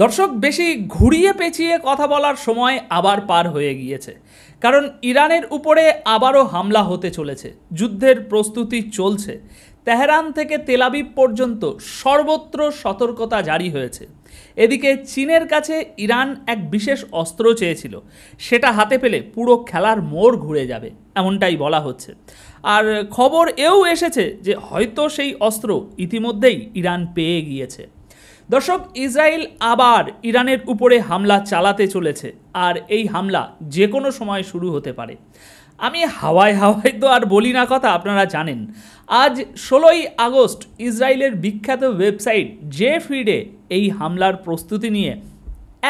দর্শক, বেশি ঘুরিয়ে পেঁচিয়ে কথা বলার সময় আবার পার হয়ে গিয়েছে, কারণ ইরানের উপরে আবারও হামলা হতে চলেছে। যুদ্ধের প্রস্তুতি চলছে। তেহরান থেকে তেলাবিব পর্যন্ত সর্বত্র সতর্কতা জারি হয়েছে। এদিকে চীনের কাছে ইরান এক বিশেষ অস্ত্র চেয়েছিল, সেটা হাতে পেলে পুরো খেলার মোড় ঘুরে যাবে, এমনটাই বলা হচ্ছে। আর খবর এও এসেছে যে হয়তো সেই অস্ত্র ইতিমধ্যেই ইরান পেয়ে গিয়েছে। দর্শক, ইসরায়েল আবার ইরানের উপরে হামলা চালাতে চলেছে, আর এই হামলা যে কোনো সময় শুরু হতে পারে। আমি হাওয়ায় হাওয়ায় তো আর বলি না কথা, আপনারা জানেন। আজ 16ই আগস্ট ইসরায়েলের বিখ্যাত ওয়েবসাইট জে ফিডে এই হামলার প্রস্তুতি নিয়ে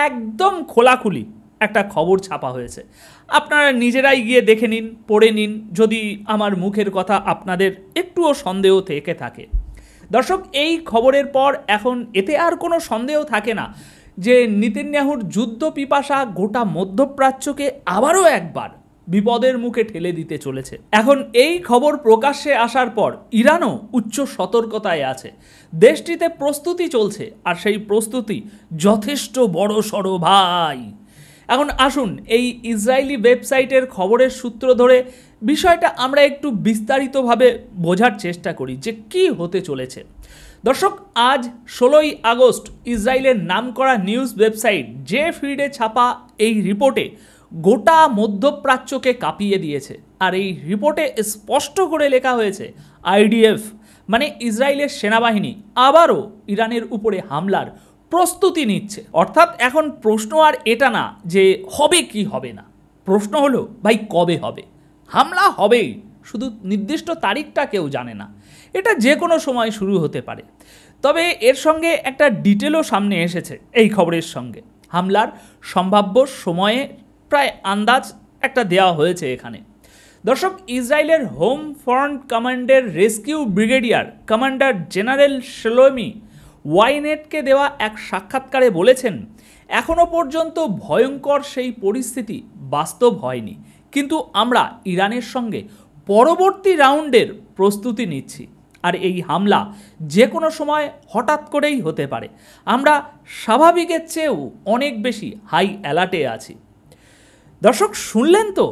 একদম খোলাখুলি একটা খবর ছাপা হয়েছে। আপনারা নিজেরাই গিয়ে দেখে নিন, পড়ে নিন, যদি আমার মুখের কথা আপনাদের একটুও সন্দেহ থেকে থাকে। দর্শক, এই খবরের পর এখন এতে আর কোনো সন্দেহ থাকে না যে নেতানিয়াহুর যুদ্ধ পিপাসা গোটা মধ্যপ্রাচ্যকে আবারও একবার বিপদের মুখে ঠেলে দিতে চলেছে। এখন এই খবর প্রকাশ্যে আসার পর ইরানও উচ্চ সতর্কতায় আছে। দেশটিতে প্রস্তুতি চলছে, আর সেই প্রস্তুতি যথেষ্ট বড় সড়ো ভাই। এখন আসুন এই ইসরায়েলি ওয়েবসাইটের খবরের সূত্র ধরে বিষয়টা আমরা একটু বিস্তারিতভাবে বোঝার চেষ্টা করি যে কি হতে চলেছে। দর্শক, আজ 16ই আগস্ট ইসরায়েলের নামকরা নিউজ ওয়েবসাইট জে ফিডে ছাপা এই রিপোর্টে গোটা মধ্যপ্রাচ্যকে কাঁপিয়ে দিয়েছে। আর এই রিপোর্টে স্পষ্ট করে লেখা হয়েছে আইডিএফ মানে ইসরায়েলের সেনাবাহিনী আবারও ইরানের উপরে হামলার প্রস্তুতি নিচ্ছে। অর্থাৎ এখন প্রশ্ন আর এটা না যে হবে কি হবে না, প্রশ্ন হলো ভাই কবে হবে। হামলা হবেই, শুধু নির্দিষ্ট তারিখটা কেউ জানে না, এটা যে কোনো সময় শুরু হতে পারে। তবে এর সঙ্গে একটা ডিটেলও সামনে এসেছে এই খবরের সঙ্গে। হামলার সম্ভাব্য সময়ে প্রায় আন্দাজ একটা দেওয়া হয়েছে এখানে। দর্শক, ইসরায়েলের হোম ফ্রন্ট কমান্ডের রেস্কিউ ব্রিগেডিয়ার কমান্ডার জেনারেল শেলোমি ওয়াইনেটকে দেওয়া এক সাক্ষাৎকারে বলেছেন, এখনও পর্যন্ত ভয়ঙ্কর সেই পরিস্থিতি বাস্তব হয়নি, কিন্তু আমরা ইরানের সঙ্গে পরবর্তী রাউন্ডের প্রস্তুতি নিচ্ছি। আর এই হামলা যে কোনো সময় হঠাৎ করেই হতে পারে। আমরা স্বাভাবিকের চেয়েও অনেক বেশি হাই অ্যালার্টে আছি। দর্শক, শুনলেন তো?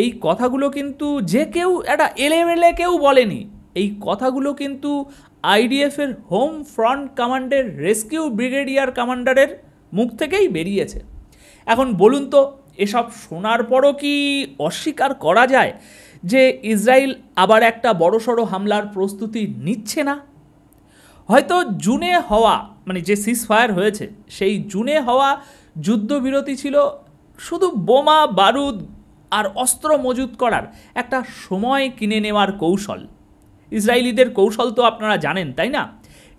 এই কথাগুলো কিন্তু যে কেউ একটা এলেমেলে কেউ বলেনি। এই কথাগুলো কিন্তু আইডিএফের হোম ফ্রন্ট কমান্ডের রেস্কিউ ব্রিগেডিয়ার কমান্ডারের মুখ থেকেই বেরিয়েছে। এখন বলুন তো, এসব শোনার পরও কি অস্বীকার করা যায় যে ইসরায়েল আবার একটা বড়সড় হামলার প্রস্তুতি নিচ্ছে না? হয়তো জুনে হওয়া মানে যে সিজফায়ার হয়েছে, সেই জুনে হওয়া যুদ্ধবিরতি ছিল শুধু বোমা বারুদ আর অস্ত্র মজুত করার একটা সময় কিনে নেওয়ার কৌশল। ইসরায়েলিদের কৌশল তো আপনারা জানেন, তাই না?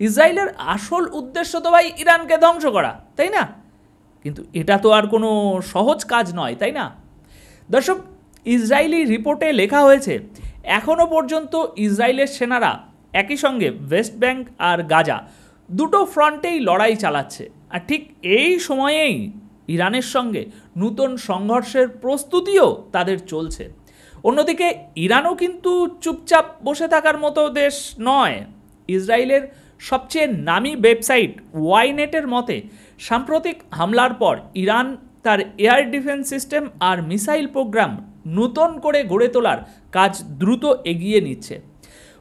ইসরায়েলের আসল উদ্দেশ্য তো ভাই ইরানকে ধ্বংস করা, তাই না? কিন্তু এটা তো আর কোনো সহজ কাজ নয়, তাই না? দর্শক, ইসরায়েলি রিপোর্টে লেখা হয়েছে এখনও পর্যন্ত ইসরায়েলের সেনারা একই সঙ্গে ওয়েস্ট ব্যাংক আর গাজা দুটো ফ্রন্টেই লড়াই চালাচ্ছে। আর ঠিক এই সময়েই ইরানের সঙ্গে নতুন সংঘর্ষের প্রস্তুতিও তাদের চলছে। অন্যদিকে ইরানও কিন্তু চুপচাপ বসে থাকার মতো দেশ নয়। ইসরায়েলের সবচেয়ে নামী ওয়েবসাইট ওয়াইনেটের মতে সাম্প্রতিক হামলার পর ইরান তার এয়ার ডিফেন্স সিস্টেম আর মিসাইল প্রোগ্রাম নতুন করে গড়ে তোলার কাজ দ্রুত এগিয়ে নিচ্ছে।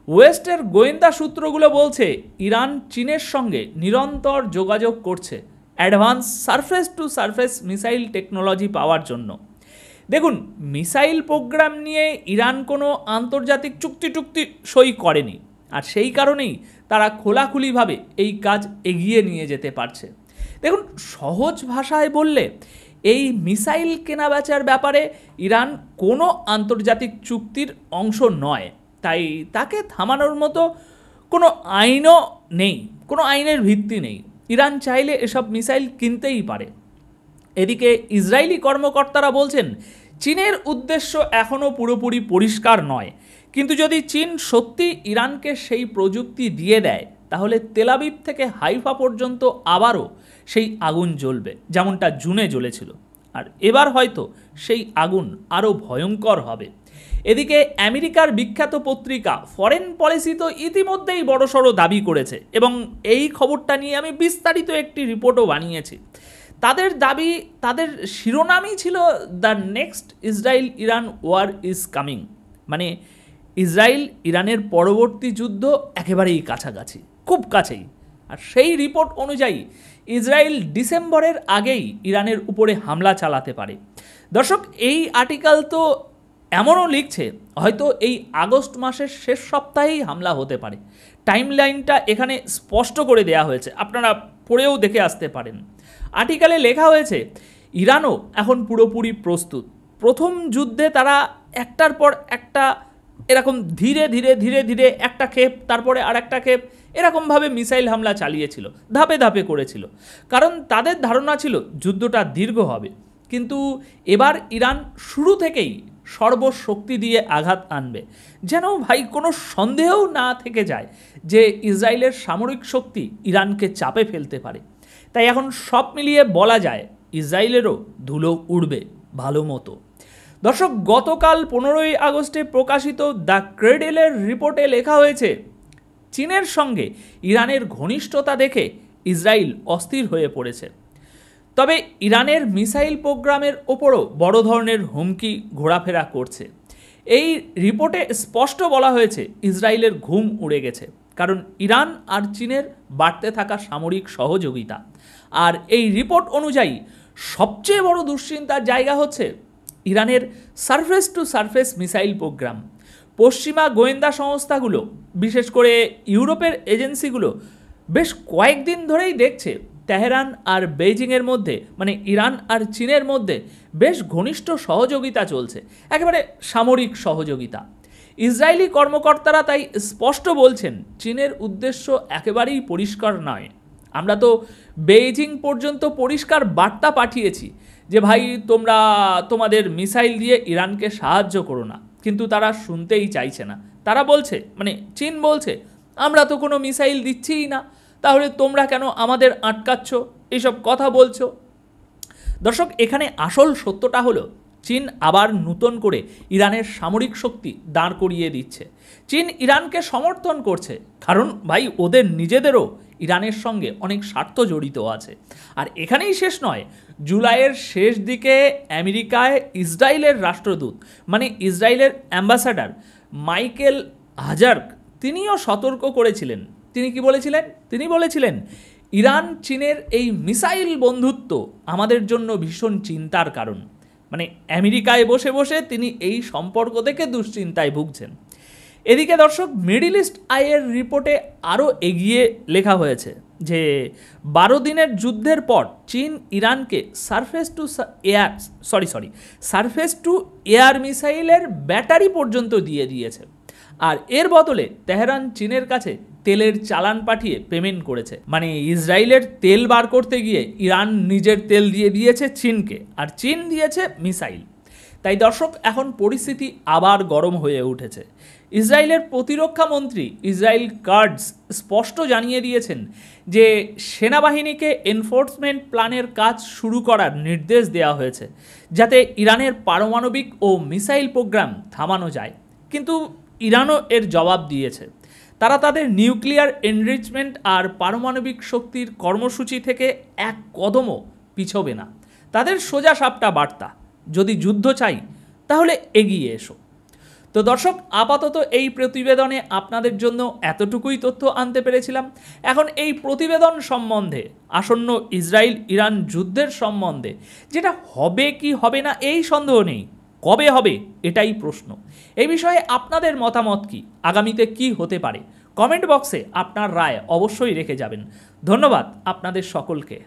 ওয়েস্টের গোয়েন্দা সূত্রগুলো বলছে ইরান চীনের সঙ্গে নিরন্তর যোগাযোগ করছে advance surface to surface missile technology পাওয়ার জন্য। দেখুন, মিসাইল প্রোগ্রাম নিয়ে ইরান কোনো আন্তর্জাতিক চুক্তি সই করেনি, আর সেই কারণেই তারা খোলাখুলিভাবে এই কাজ এগিয়ে নিয়ে যেতে পারছে। দেখুন, সহজ ভাষায় বললে এই মিসাইল কেনাবেচার ব্যাপারে ইরান কোনো আন্তর্জাতিক চুক্তির অংশ নয়, তাই তাকে থামানোর মতো কোনো আইনও নেই, কোনো আইনের ভিত্তি নেই। ইরান চাইলে এসব মিসাইল কিনতেই পারে। এদিকে ইসরায়েলি কর্মকর্তারা বলছেন চীনের উদ্দেশ্য এখনও পুরোপুরি পরিষ্কার নয়, কিন্তু যদি চীন সত্যি ইরানকে সেই প্রযুক্তি দিয়ে দেয় তাহলে তেলাবিব থেকে হাইফা পর্যন্ত আবারও সেই আগুন জ্বলবে, যেমনটা জুনে জ্বলেছিল। আর এবার হয়তো সেই আগুন আরও ভয়ঙ্কর হবে। এদিকে আমেরিকার বিখ্যাত পত্রিকা ফরেন পলিসি তো ইতিমধ্যেই বড়সড় দাবি করেছে এবং এই খবরটা নিয়ে আমি বিস্তারিত একটি রিপোর্টও বানিয়েছি। তাদের দাবি, তাদের শিরোনামই ছিল the next Israel Iran war is coming, মানে ইসরায়েল ইরানের পরবর্তী যুদ্ধ একেবারেই কাছাকাছি, খুব কাছেই। আর সেই রিপোর্ট অনুযায়ী ইসরায়েল ডিসেম্বরের আগেই ইরানের উপরে হামলা চালাতে পারে। দর্শক, এই আর্টিকেল তো এমনও লিখছে হয়তো এই আগস্ট মাসের শেষ সপ্তাহেই হামলা হতে পারে। টাইমলাইনটা এখানে স্পষ্ট করে দেয়া হয়েছে, আপনারা পড়েও দেখে আসতে পারেন। আর্টিকেলে লেখা হয়েছে ইরানও এখন পুরোপুরি প্রস্তুত। প্রথম যুদ্ধে তারা একটার পর একটা এরকম ধীরে ধীরে ধীরে ধীরে একটা ক্ষেপ, তারপরে আর একটা ক্ষেপ, এরকমভাবে মিসাইল হামলা চালিয়েছিল, ধাপে ধাপে করেছিল, কারণ তাদের ধারণা ছিল যুদ্ধটা দীর্ঘ হবে। কিন্তু এবার ইরান শুরু থেকেই সর্বশক্তি দিয়ে আঘাত আনবে, যেন ভাই কোনো সন্দেহও না থেকে যায় যে ইসরায়েলের সামরিক শক্তি ইরানকে চাপে ফেলতে পারে। তাই এখন সব মিলিয়ে বলা যায় ইসরায়েলেরও ধুলো উড়বে ভালো মতো। দর্শক, গতকাল 15ই আগস্টে প্রকাশিত দ্য ক্রেডেলের রিপোর্টে লেখা হয়েছে চীনের সঙ্গে ইরানের ঘনিষ্ঠতা দেখে ইসরায়েল অস্থির হয়ে পড়েছে। তবে ইরানের মিসাইল প্রোগ্রামের ওপরও বড় ধরনের হুমকি ঘোরাফেরা করছে। এই রিপোর্টে স্পষ্ট বলা হয়েছে ইসরায়েলের ঘুম উড়ে গেছে, কারণ ইরান আর চীনের বাড়তে থাকা সামরিক সহযোগিতা। আর এই রিপোর্ট অনুযায়ী সবচেয়ে বড় দুশ্চিন্তার জায়গা হচ্ছে ইরানের surface to surface missile programme. পশ্চিমা গোয়েন্দা সংস্থাগুলো, বিশেষ করে ইউরোপের এজেন্সিগুলো বেশ কয়েকদিন ধরেই দেখছে তেহরান আর বেইজিংয়ের মধ্যে, মানে ইরান আর চীনের মধ্যে বেশ ঘনিষ্ঠ সহযোগিতা চলছে, একেবারে সামরিক সহযোগিতা। ইসরায়েলি কর্মকর্তারা তাই স্পষ্ট বলছেন চীনের উদ্দেশ্য একেবারেই পরিষ্কার নয়। আমরা তো বেইজিং পর্যন্ত পরিষ্কার বার্তা পাঠিয়েছি যে ভাই তোমরা তোমাদের মিসাইল দিয়ে ইরানকে সাহায্য করো না, কিন্তু তারা শুনতেই চাইছে না। তারা বলছে, মানে চীন বলছে, আমরা তো কোনো মিসাইল দিচ্ছিই না, তাহলে তোমরা কেন আমাদের আটকাচ্ছ, এইসব কথা বলছো। দর্শক, এখানে আসল সত্যটা হলো চীন আবার নতুন করে ইরানের সামরিক শক্তি দাঁড় করিয়ে দিচ্ছে। চীন ইরানকে সমর্থন করছে, কারণ ভাই ওদের নিজেদেরও ইরানের সঙ্গে অনেক স্বার্থ জড়িত আছে। আর এখানেই শেষ নয়, জুলাইয়ের শেষ দিকে আমেরিকায় ইসরায়েলের রাষ্ট্রদূত, মানে ইসরায়েলের অ্যাম্বাসাডার মাইকেল হাজার্ক, তিনিও সতর্ক করেছিলেন। তিনি কি বলেছিলেন? তিনি বলেছিলেন ইরান চীনের এই মিসাইল বন্ধুত্ব আমাদের জন্য ভীষণ চিন্তার কারণ। মানে আমেরিকায় বসে বসে তিনি এই সম্পর্ক থেকে দুশ্চিন্তায় ভুগছেন। এদিকে দর্শক, মিডল ইস্ট আইয়ের রিপোর্টে আরও এগিয়ে লেখা হয়েছে যে 12 দিনের যুদ্ধের পর চীন ইরানকে সারফেস টু এয়ার মিসাইলের ব্যাটারি পর্যন্ত দিয়ে দিয়েছে। আর এর বদলে তেহরান চীনের কাছে তেলের চালান পাঠিয়ে পেমেন্ট করেছে। মানে ইসরায়েলের তেল বার করতে গিয়ে ইরান নিজের তেল দিয়ে দিয়েছে চীনকে, আর চীন দিয়েছে মিসাইল। তাই দর্শক, এখন পরিস্থিতি আবার গরম হয়ে উঠেছে। ইসরায়েলের প্রতিরক্ষা মন্ত্রী ইসরায়েল কাটজ স্পষ্ট জানিয়ে দিয়েছেন যে সেনাবাহিনীকে এনফোর্সমেন্ট প্ল্যানের কাজ শুরু করার নির্দেশ দেওয়া হয়েছে, যাতে ইরানের পারমাণবিক ও মিসাইল প্রোগ্রাম থামানো যায়। কিন্তু ইরানও এর জবাব দিয়েছে, তারা তাদের নিউক্লিয়ার এনরিচমেন্ট আর পারমাণবিক শক্তির কর্মসূচি থেকে এক কদমও পিছবে না। তাদের সোজা সাপটা বার্তা, যদি যুদ্ধ চাই তাহলে এগিয়ে এসো। তো দর্শক, আপাতত এই প্রতিবেদনে আপনাদের জন্য এতটুকুই তথ্য আনতে পেরেছিলাম। এখন এই প্রতিবেদন সম্বন্ধে, আসন্ন ইসরায়েল ইরান যুদ্ধের সম্বন্ধে, যেটা হবে কি হবে না এই সন্দেহ নেই, কবে হবে এটাই প্রশ্ন। এই বিষয়ে আপনাদের মতামত কি, আগামীতে কি হতে পারে, কমেন্ট বক্সে আপনার রায় অবশ্যই রেখে যাবেন। ধন্যবাদ আপনাদের সকলকে।